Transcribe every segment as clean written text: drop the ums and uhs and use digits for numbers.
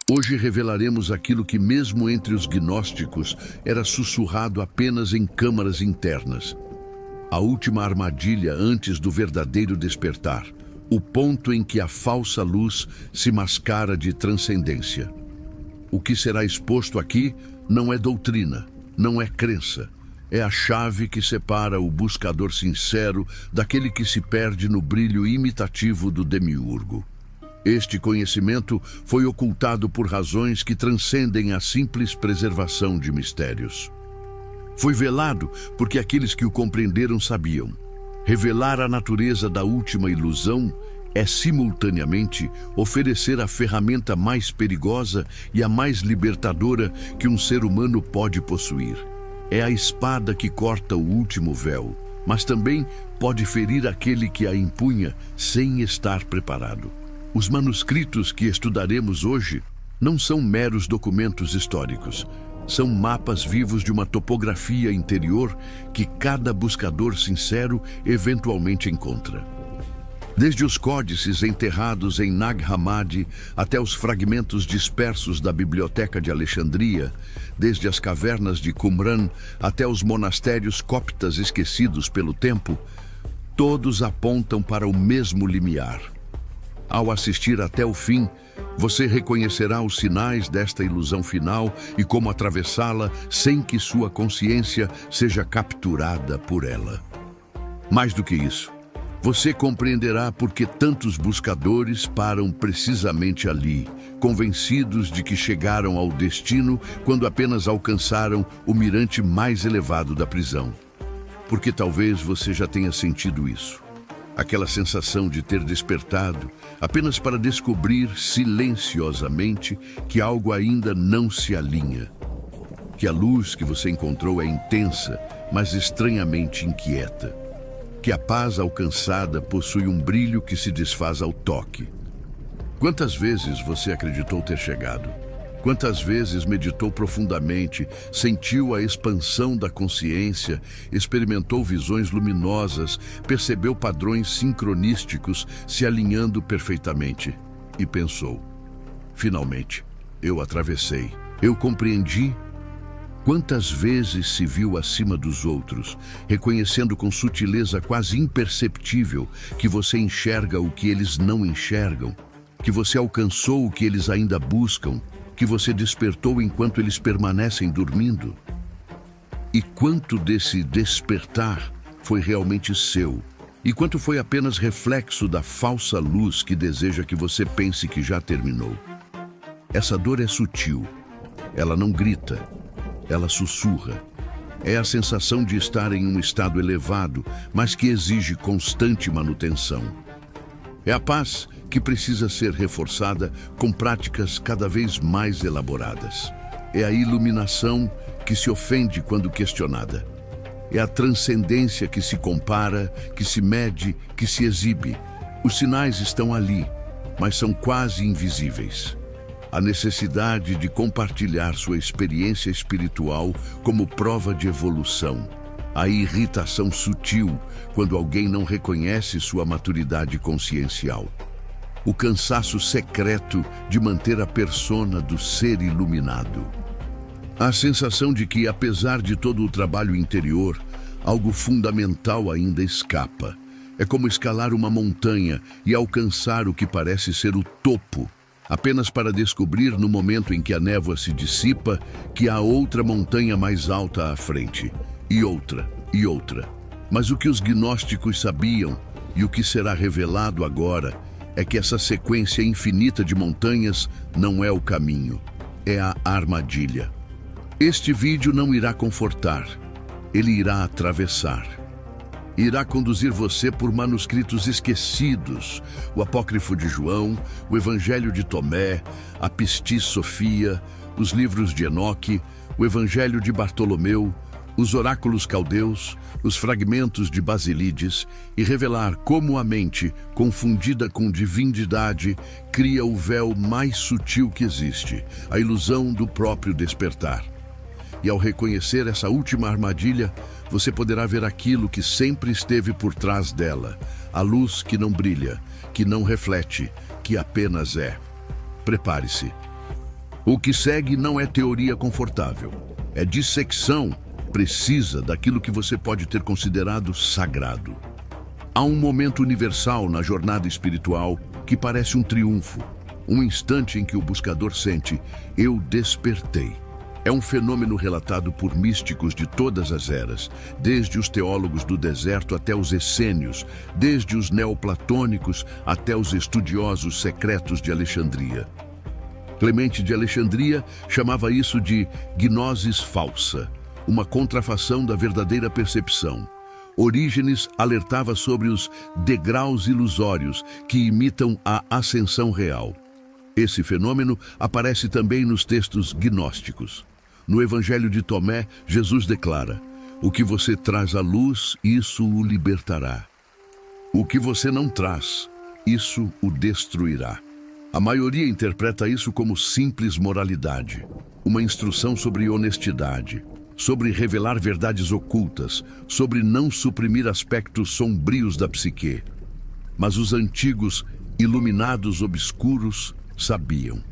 Hoje revelaremos aquilo que, mesmo entre os gnósticos, era sussurrado apenas em câmaras internas. A última armadilha antes do verdadeiro despertar. O ponto em que a falsa luz se mascara de transcendência. O que será exposto aqui não é doutrina, não é crença. É a chave que separa o buscador sincero daquele que se perde no brilho imitativo do demiurgo. Este conhecimento foi ocultado por razões que transcendem a simples preservação de mistérios. Foi velado porque aqueles que o compreenderam sabiam. Revelar a natureza da última ilusão é, simultaneamente, oferecer a ferramenta mais perigosa e a mais libertadora que um ser humano pode possuir. É a espada que corta o último véu, mas também pode ferir aquele que a empunha sem estar preparado. Os manuscritos que estudaremos hoje não são meros documentos históricos. São mapas vivos de uma topografia interior que cada buscador sincero eventualmente encontra. Desde os códices enterrados em Nag Hammadi até os fragmentos dispersos da Biblioteca de Alexandria, desde as cavernas de Qumran até os monastérios coptas esquecidos pelo tempo, todos apontam para o mesmo limiar. Ao assistir até o fim, você reconhecerá os sinais desta ilusão final e como atravessá-la sem que sua consciência seja capturada por ela. Mais do que isso, você compreenderá por que tantos buscadores param precisamente ali, convencidos de que chegaram ao destino quando apenas alcançaram o mirante mais elevado da prisão. Porque talvez você já tenha sentido isso. Aquela sensação de ter despertado apenas para descobrir silenciosamente que algo ainda não se alinha. Que a luz que você encontrou é intensa, mas estranhamente inquieta. Que a paz alcançada possui um brilho que se desfaz ao toque. Quantas vezes você acreditou ter chegado? Quantas vezes meditou profundamente, sentiu a expansão da consciência, experimentou visões luminosas, percebeu padrões sincronísticos se alinhando perfeitamente e pensou: finalmente, eu atravessei, eu compreendi. Quantas vezes se viu acima dos outros, reconhecendo com sutileza quase imperceptível que você enxerga o que eles não enxergam, que você alcançou o que eles ainda buscam, que você despertou enquanto eles permanecem dormindo? E quanto desse despertar foi realmente seu? E quanto foi apenas reflexo da falsa luz que deseja que você pense que já terminou? Essa dor é sutil. Ela não grita. Ela sussurra. É a sensação de estar em um estado elevado, mas que exige constante manutenção. É a paz que precisa ser reforçada com práticas cada vez mais elaboradas. É a iluminação que se ofende quando questionada. É a transcendência que se compara, que se mede, que se exibe. Os sinais estão ali, mas são quase invisíveis. A necessidade de compartilhar sua experiência espiritual como prova de evolução. A irritação sutil quando alguém não reconhece sua maturidade consciencial. O cansaço secreto de manter a persona do ser iluminado. A sensação de que, apesar de todo o trabalho interior, algo fundamental ainda escapa. É como escalar uma montanha e alcançar o que parece ser o topo, apenas para descobrir no momento em que a névoa se dissipa que há outra montanha mais alta à frente, e outra, e outra. Mas o que os gnósticos sabiam, e o que será revelado agora, é que essa sequência infinita de montanhas não é o caminho, é a armadilha. Este vídeo não irá confortar, ele irá atravessar. Irá conduzir você por manuscritos esquecidos, o Apócrifo de João, o Evangelho de Tomé, a Pistis Sofia, os livros de Enoque, o Evangelho de Bartolomeu, os oráculos caldeus, os fragmentos de Basílides e revelar como a mente, confundida com divindade, cria o véu mais sutil que existe, a ilusão do próprio despertar. E ao reconhecer essa última armadilha, você poderá ver aquilo que sempre esteve por trás dela, a luz que não brilha, que não reflete, que apenas é. Prepare-se. O que segue não é teoria confortável, é dissecção precisa daquilo que você pode ter considerado sagrado. Há um momento universal na jornada espiritual que parece um triunfo, um instante em que o buscador sente: eu despertei. É um fenômeno relatado por místicos de todas as eras, desde os teólogos do deserto até os essênios, desde os neoplatônicos até os estudiosos secretos de Alexandria. Clemente de Alexandria chamava isso de gnosis falsa, uma contrafação da verdadeira percepção. Orígenes alertava sobre os degraus ilusórios que imitam a ascensão real. Esse fenômeno aparece também nos textos gnósticos. No Evangelho de Tomé, Jesus declara: o que você traz à luz, isso o libertará. O que você não traz, isso o destruirá. A maioria interpreta isso como simples moralidade, uma instrução sobre honestidade, sobre revelar verdades ocultas, sobre não suprimir aspectos sombrios da psique. Mas os antigos, iluminados obscuros, sabiam.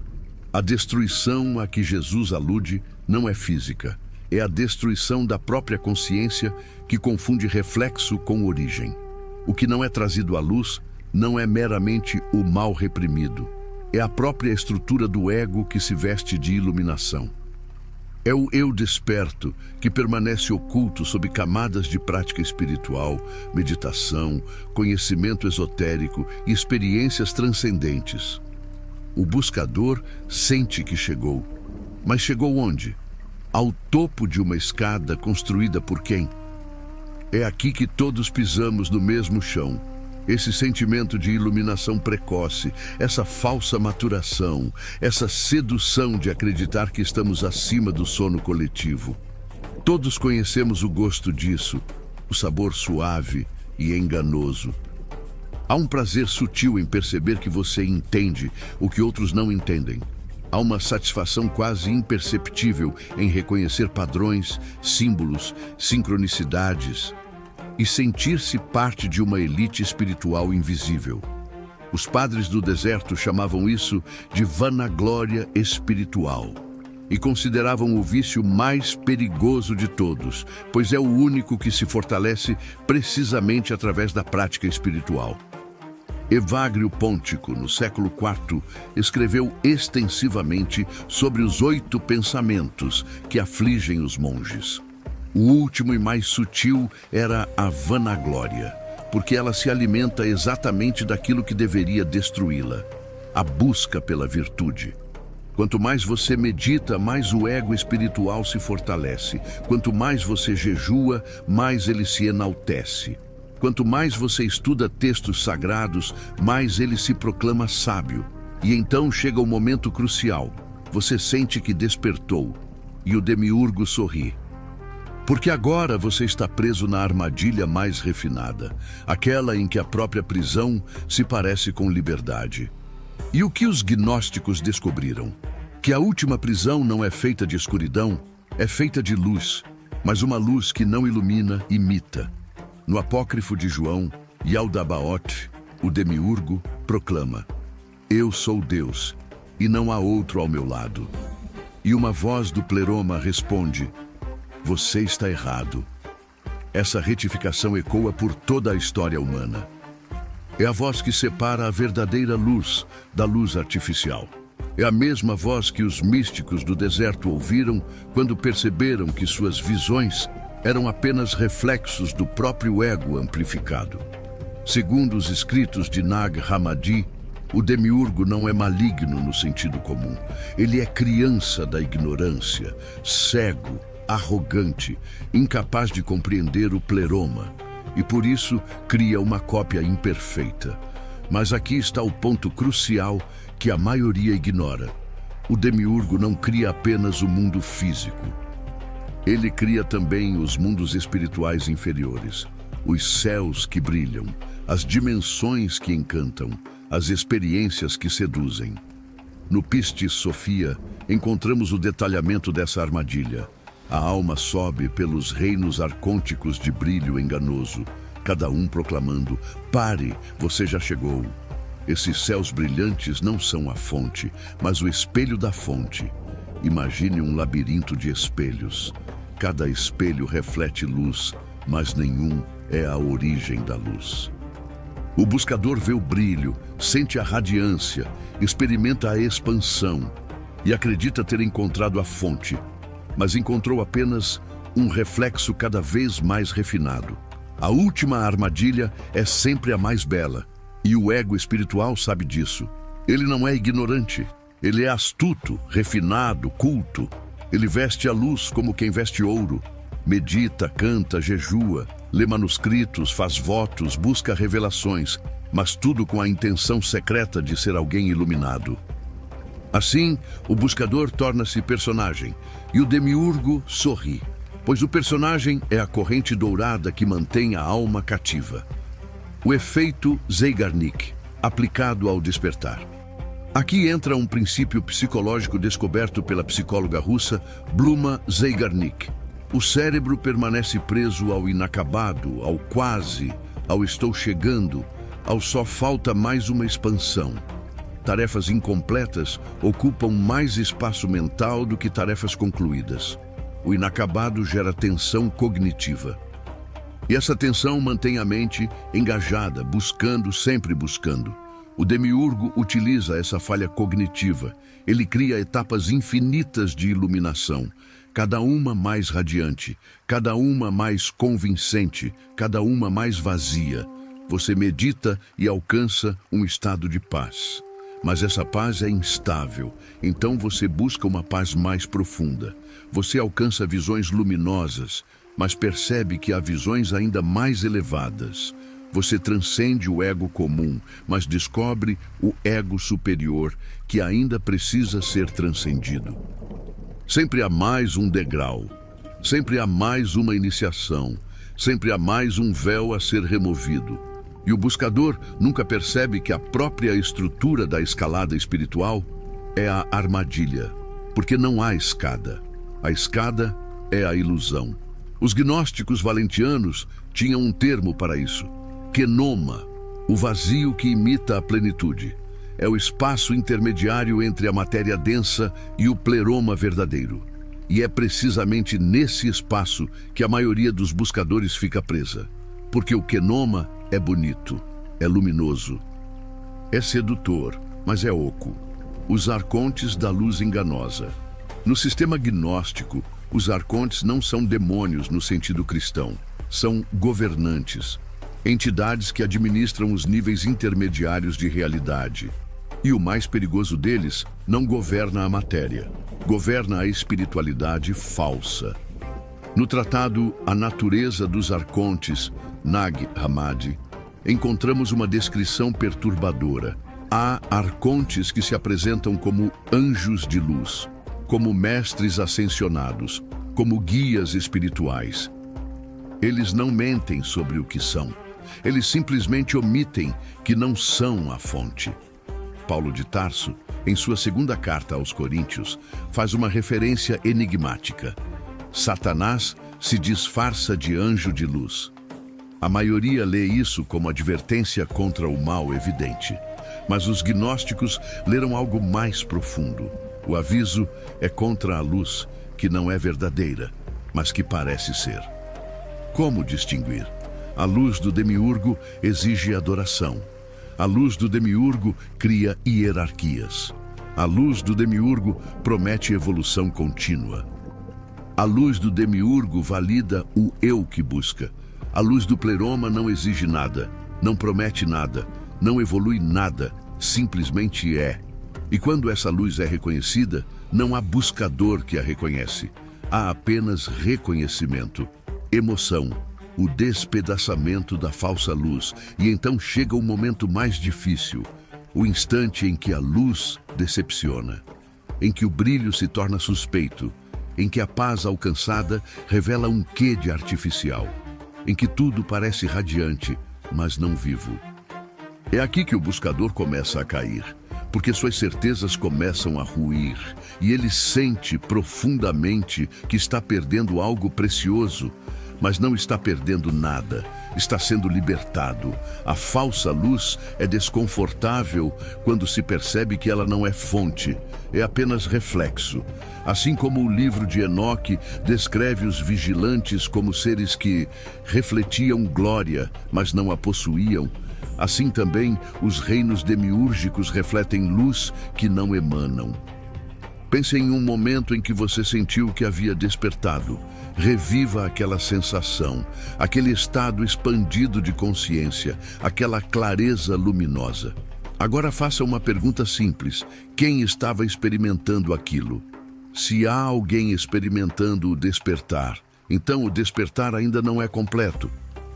A destruição a que Jesus alude não é física, é a destruição da própria consciência que confunde reflexo com origem. O que não é trazido à luz não é meramente o mal reprimido, é a própria estrutura do ego que se veste de iluminação. É o eu desperto que permanece oculto sob camadas de prática espiritual, meditação, conhecimento esotérico e experiências transcendentes. O buscador sente que chegou. Mas chegou onde? Ao topo de uma escada construída por quem? É aqui que todos pisamos no mesmo chão. Esse sentimento de iluminação precoce, essa falsa maturação, essa sedução de acreditar que estamos acima do sono coletivo. Todos conhecemos o gosto disso, o sabor suave e enganoso. Há um prazer sutil em perceber que você entende o que outros não entendem. Há uma satisfação quase imperceptível em reconhecer padrões, símbolos, sincronicidades e sentir-se parte de uma elite espiritual invisível. Os padres do deserto chamavam isso de vanaglória espiritual e consideravam o vício mais perigoso de todos, pois é o único que se fortalece precisamente através da prática espiritual. Evagrio Póntico, no século IV, escreveu extensivamente sobre os 8 pensamentos que afligem os monges. O último e mais sutil era a vanaglória, porque ela se alimenta exatamente daquilo que deveria destruí-la, a busca pela virtude. Quanto mais você medita, mais o ego espiritual se fortalece. Quanto mais você jejua, mais ele se enaltece. Quanto mais você estuda textos sagrados, mais ele se proclama sábio. E então chega o momento crucial. Você sente que despertou, e o demiurgo sorri. Porque agora você está preso na armadilha mais refinada, aquela em que a própria prisão se parece com liberdade. E o que os gnósticos descobriram? Que a última prisão não é feita de escuridão, é feita de luz, mas uma luz que não ilumina, imita. No apócrifo de João, Yaldabaoth, o demiurgo, proclama: eu sou Deus, e não há outro ao meu lado. E uma voz do pleroma responde: você está errado. Essa retificação ecoa por toda a história humana. É a voz que separa a verdadeira luz da luz artificial. É a mesma voz que os místicos do deserto ouviram quando perceberam que suas visões eram apenas reflexos do próprio ego amplificado. Segundo os escritos de Nag Hammadi, o demiurgo não é maligno no sentido comum. Ele é criança da ignorância, cego, arrogante, incapaz de compreender o pleroma, e por isso cria uma cópia imperfeita. Mas aqui está o ponto crucial que a maioria ignora. O demiurgo não cria apenas o mundo físico. Ele cria também os mundos espirituais inferiores, os céus que brilham, as dimensões que encantam, as experiências que seduzem. No Pistis Sophia, encontramos o detalhamento dessa armadilha. A alma sobe pelos reinos arcônticos de brilho enganoso, cada um proclamando: pare, você já chegou. Esses céus brilhantes não são a fonte, mas o espelho da fonte. Imagine um labirinto de espelhos. Cada espelho reflete luz, mas nenhum é a origem da luz. O buscador vê o brilho, sente a radiância, experimenta a expansão e acredita ter encontrado a fonte, mas encontrou apenas um reflexo cada vez mais refinado. A última armadilha é sempre a mais bela, e o ego espiritual sabe disso. Ele não é ignorante, ele é astuto, refinado, culto. Ele veste a luz como quem veste ouro. Medita, canta, jejua, lê manuscritos, faz votos, busca revelações, mas tudo com a intenção secreta de ser alguém iluminado. Assim, o buscador torna-se personagem e o demiurgo sorri, pois o personagem é a corrente dourada que mantém a alma cativa. O efeito Zeigarnik, aplicado ao despertar. Aqui entra um princípio psicológico descoberto pela psicóloga russa Bluma Zeigarnik. O cérebro permanece preso ao inacabado, ao quase, ao estou chegando, ao só falta mais uma expansão. Tarefas incompletas ocupam mais espaço mental do que tarefas concluídas. O inacabado gera tensão cognitiva. E essa tensão mantém a mente engajada, buscando, sempre buscando. O demiurgo utiliza essa falha cognitiva. Ele cria etapas infinitas de iluminação, cada uma mais radiante, cada uma mais convincente, cada uma mais vazia. Você medita e alcança um estado de paz. Mas essa paz é instável, então você busca uma paz mais profunda. Você alcança visões luminosas, mas percebe que há visões ainda mais elevadas. Você transcende o ego comum, mas descobre o ego superior, que ainda precisa ser transcendido. Sempre há mais um degrau, sempre há mais uma iniciação, sempre há mais um véu a ser removido. E o buscador nunca percebe que a própria estrutura da escalada espiritual é a armadilha, porque não há escada. A escada é a ilusão. Os gnósticos valentianos tinham um termo para isso: Kenoma, o vazio que imita a plenitude. É o espaço intermediário entre a matéria densa e o pleroma verdadeiro. E é precisamente nesse espaço que a maioria dos buscadores fica presa. Porque o Kenoma é bonito, é luminoso, é sedutor, mas é oco. Os arcontes da luz enganosa. No sistema gnóstico, os arcontes não são demônios no sentido cristão. São governantes, entidades que administram os níveis intermediários de realidade. E o mais perigoso deles não governa a matéria, governa a espiritualidade falsa. No tratado A Natureza dos Arcontes, Nag Hammadi, encontramos uma descrição perturbadora. Há arcontes que se apresentam como anjos de luz, como mestres ascensionados, como guias espirituais. Eles não mentem sobre o que são. Eles simplesmente omitem que não são a fonte. Paulo de Tarso, em sua segunda carta aos Coríntios, faz uma referência enigmática. Satanás se disfarça de anjo de luz. A maioria lê isso como advertência contra o mal evidente. Mas os gnósticos leram algo mais profundo. O aviso é contra a luz, que não é verdadeira, mas que parece ser. Como distinguir? A luz do demiurgo exige adoração. A luz do demiurgo cria hierarquias. A luz do demiurgo promete evolução contínua. A luz do demiurgo valida o eu que busca. A luz do pleroma não exige nada, não promete nada, não evolui nada, simplesmente é. E quando essa luz é reconhecida, não há buscador que a reconhece. Há apenas reconhecimento, emoção, o despedaçamento da falsa luz. E então chega o momento mais difícil, o instante em que a luz decepciona, em que o brilho se torna suspeito, em que a paz alcançada revela um quê de artificial, em que tudo parece radiante, mas não vivo. É aqui que o buscador começa a cair, porque suas certezas começam a ruir, e ele sente profundamente que está perdendo algo precioso. mas não está perdendo nada. Está sendo libertado. A falsa luz é desconfortável quando se percebe que ela não é fonte, é apenas reflexo. Assim como o livro de Enoque descreve os vigilantes como seres que refletiam glória, mas não a possuíam, assim também os reinos demiúrgicos refletem luz que não emanam. Pense em um momento em que você sentiu que havia despertado. Reviva aquela sensação, aquele estado expandido de consciência, aquela clareza luminosa. Agora faça uma pergunta simples: quem estava experimentando aquilo? Se há alguém experimentando o despertar, então o despertar ainda não é completo,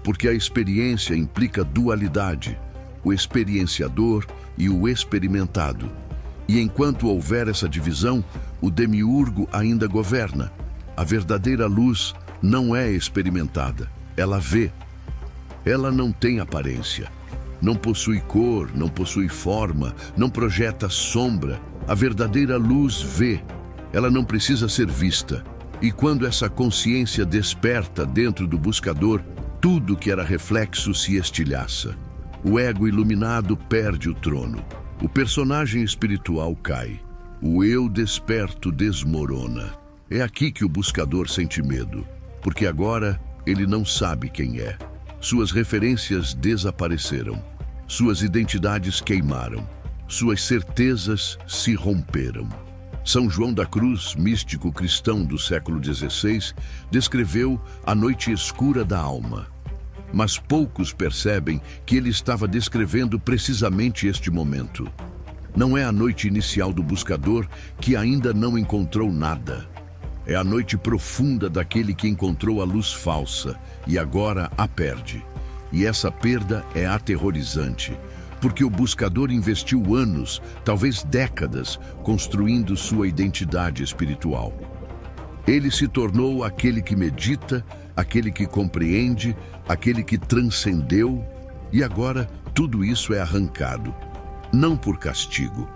porque a experiência implica dualidade, o experienciador e o experimentado. E enquanto houver essa divisão, o demiurgo ainda governa. A verdadeira luz não é experimentada, ela vê. Ela não tem aparência, não possui cor, não possui forma, não projeta sombra. A verdadeira luz vê, ela não precisa ser vista. E quando essa consciência desperta dentro do buscador, tudo que era reflexo se estilhaça. O ego iluminado perde o trono. O personagem espiritual cai. O eu desperto desmorona. É aqui que o buscador sente medo, porque agora ele não sabe quem é. Suas referências desapareceram. Suas identidades queimaram. Suas certezas se romperam. São João da Cruz, místico cristão do século XVI, descreveu a noite escura da alma. Mas poucos percebem que ele estava descrevendo precisamente este momento. Não é a noite inicial do buscador que ainda não encontrou nada. É a noite profunda daquele que encontrou a luz falsa e agora a perde. E essa perda é aterrorizante, porque o buscador investiu anos, talvez décadas, construindo sua identidade espiritual. Ele se tornou aquele que medita, aquele que compreende, aquele que transcendeu, e agora tudo isso é arrancado. Não por castigo,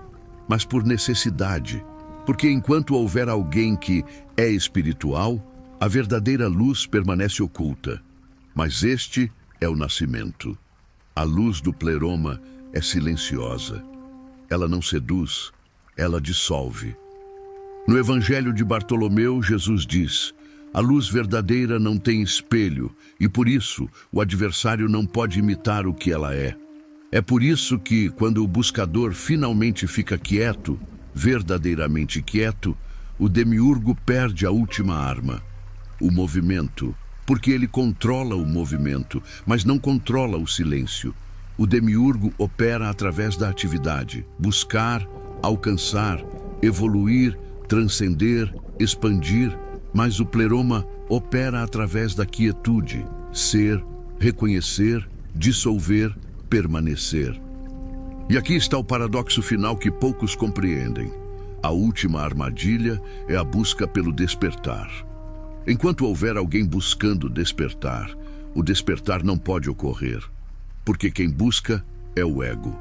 mas por necessidade, porque enquanto houver alguém que é espiritual, a verdadeira luz permanece oculta. Mas este é o nascimento. A luz do pleroma é silenciosa. Ela não seduz, ela dissolve. No Evangelho de Bartolomeu, Jesus diz: a luz verdadeira não tem espelho e por isso o adversário não pode imitar o que ela é. É por isso que, quando o buscador finalmente fica quieto, verdadeiramente quieto, o demiurgo perde a última arma, o movimento, porque ele controla o movimento, mas não controla o silêncio. O demiurgo opera através da atividade, buscar, alcançar, evoluir, transcender, expandir, mas o pleroma opera através da quietude, ser, reconhecer, dissolver, permanecer. E aqui está o paradoxo final que poucos compreendem. A última armadilha é a busca pelo despertar. Enquanto houver alguém buscando despertar, o despertar não pode ocorrer, porque quem busca é o ego.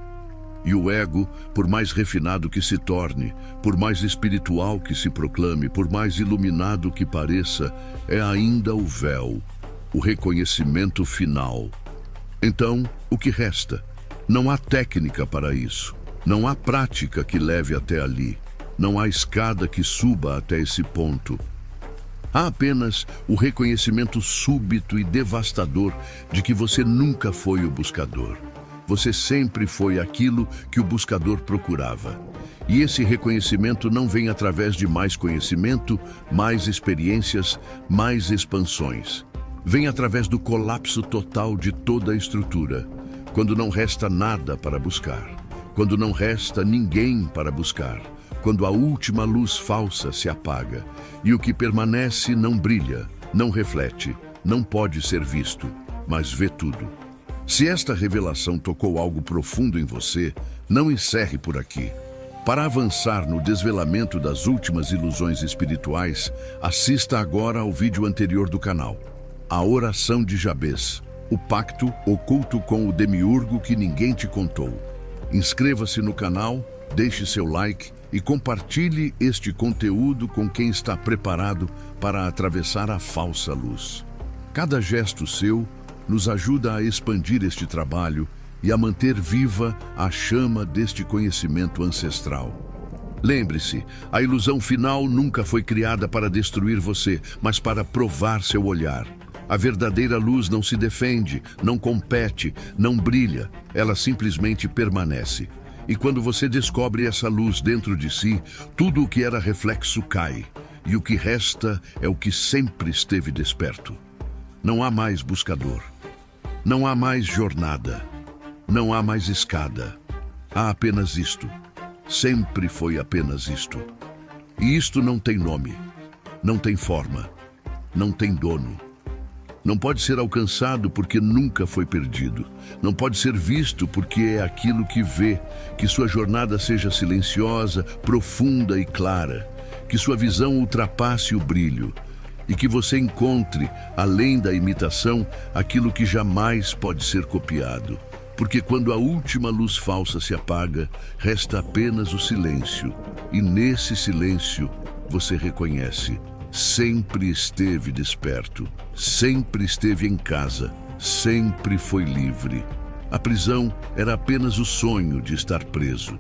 E o ego, por mais refinado que se torne, por mais espiritual que se proclame, por mais iluminado que pareça, é ainda o véu, o reconhecimento final. Então, o que resta? Não há técnica para isso. Não há prática que leve até ali. Não há escada que suba até esse ponto. Há apenas o reconhecimento súbito e devastador de que você nunca foi o buscador. Você sempre foi aquilo que o buscador procurava. E esse reconhecimento não vem através de mais conhecimento, mais experiências, mais expansões. Vem através do colapso total de toda a estrutura, quando não resta nada para buscar, quando não resta ninguém para buscar, quando a última luz falsa se apaga e o que permanece não brilha, não reflete, não pode ser visto, mas vê tudo. Se esta revelação tocou algo profundo em você, não encerre por aqui. Para avançar no desvelamento das últimas ilusões espirituais, assista agora ao vídeo anterior do canal. A oração de Jabez, o pacto oculto com o demiurgo que ninguém te contou. Inscreva-se no canal, deixe seu like e compartilhe este conteúdo com quem está preparado para atravessar a falsa luz. Cada gesto seu nos ajuda a expandir este trabalho e a manter viva a chama deste conhecimento ancestral. Lembre-se, a ilusão final nunca foi criada para destruir você, mas para provar seu olhar. A verdadeira luz não se defende, não compete, não brilha, ela simplesmente permanece. E quando você descobre essa luz dentro de si, tudo o que era reflexo cai, e o que resta é o que sempre esteve desperto. Não há mais buscador, não há mais jornada, não há mais escada. Há apenas isto. Sempre foi apenas isto. E isto não tem nome, não tem forma, não tem dono. Não pode ser alcançado porque nunca foi perdido. Não pode ser visto porque é aquilo que vê. Que sua jornada seja silenciosa, profunda e clara. Que sua visão ultrapasse o brilho. E que você encontre, além da imitação, aquilo que jamais pode ser copiado. Porque quando a última luz falsa se apaga, resta apenas o silêncio. E nesse silêncio, você reconhece: sempre esteve desperto, sempre esteve em casa, sempre foi livre. A prisão era apenas o sonho de estar preso.